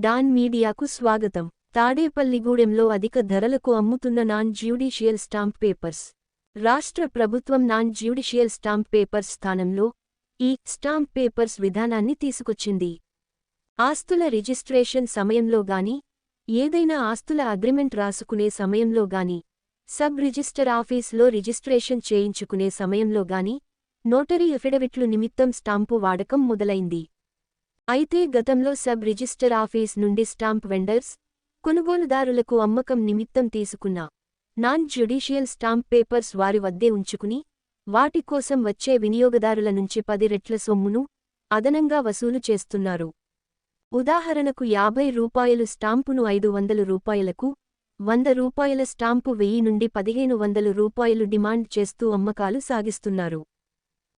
Don మీడియాకు స్వాగతం. తాడేపల్లిగూడెంలో అధిక ధరలకు అమ్ముతున్న నాన్ జ్యుడిషియల్ స్టాంప్ పేపర్స్. రాష్ట్ర ప్రభుత్వం నాన్ జ్యుడిషియల్ స్టాంప్ పేపర్స్ స్థానంలో ఈ స్టాంప్ పేపర్స్ విధానాన్ని తీసుకొచ్చింది. ఆస్తుల రిజిస్ట్రేషన్ సమయంలో గాని, ఏదైనా ఆస్తుల అగ్రిమెంట్ రాసుకునే సమయంలో గాని, సబ్ రిజిస్టర్ ఆఫీస్లో రిజిస్ట్రేషన్ చేయించుకునే సమయంలో గాని, నోటరీ ఎఫిడవిట్లు నిమిత్తం స్టాంపు వాడకం మొదలైంది. అయితే గతంలో సబ్ రిజిస్టర్ ఆఫీస్ నుండి స్టాంప్ వెండర్స్, కొనుగోలుదారులకు అమ్మకం నిమిత్తం తీసుకున్న నాన్ జ్యుడిషియల్ స్టాంప్ పేపర్స్ వారి వద్దే ఉంచుకుని, వాటి కోసం వచ్చే వినియోగదారుల నుంచి 10 రెట్ల సొమ్మును అదనంగా వసూలు చేస్తున్నారు. ఉదాహరణకు రూ. 50 స్టాంపును రూ. 500కు, రూ. 100 స్టాంపు 1000 నుండి 1500 రూపాయలు డిమాండ్ చేస్తూ అమ్మకాలు సాగిస్తున్నారు.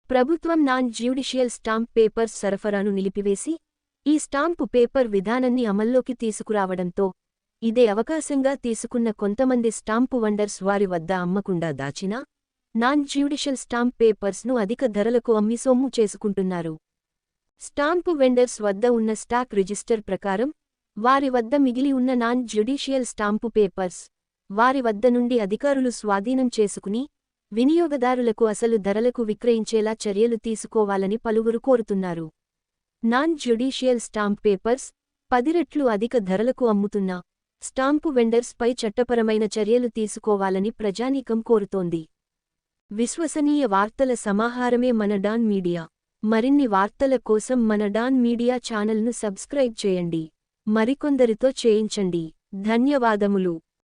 ప్రభుత్వం నాన్ జ్యుడిషియల్ స్టాంప్ పేపర్స్ సరఫరాను నిలిపివేసి, ఈ స్టాంపు పేపర్ విధానాన్ని అమల్లోకి తీసుకురావడంతో, ఇదే అవకాశంగా తీసుకున్న కొంతమంది స్టాంపు వెండర్స్ వారి వద్ద అమ్మకుండా దాచిన నాన్ జ్యుడిషియల్ స్టాంప్ పేపర్స్ను అధిక ధరలకు అమ్మి సొమ్ము చేసుకుంటున్నారు. స్టాంపు వెండర్స్ వద్ద ఉన్న స్టాక్ రిజిస్టర్ ప్రకారం, వారి వద్ద మిగిలి ఉన్న నాన్ జ్యుడిషియల్ స్టాంపు పేపర్స్ వారి వద్ద నుండి అధికారులు స్వాధీనం చేసుకుని, వినియోగదారులకు అసలు ధరలకు విక్రయించేలా చర్యలు తీసుకోవాలని పలువురు కోరుతున్నారు. నాన్ జ్యుడిషియల్ స్టాంప్ పేపర్స్ 10 రెట్లు అధిక ధరలకు అమ్ముతున్న స్టాంపు వెండర్స్ పై చట్టపరమైన చర్యలు తీసుకోవాలని ప్రజానీకం కోరుతోంది. విశ్వసనీయ వార్తల సమాహారమే మన డాన్ మీడియా. మరిన్ని వార్తల కోసం మన డాన్ మీడియా ఛానల్ను సబ్స్క్రైబ్ చేయండి. మరికొందరితో చేయించండి. ధన్యవాదములు.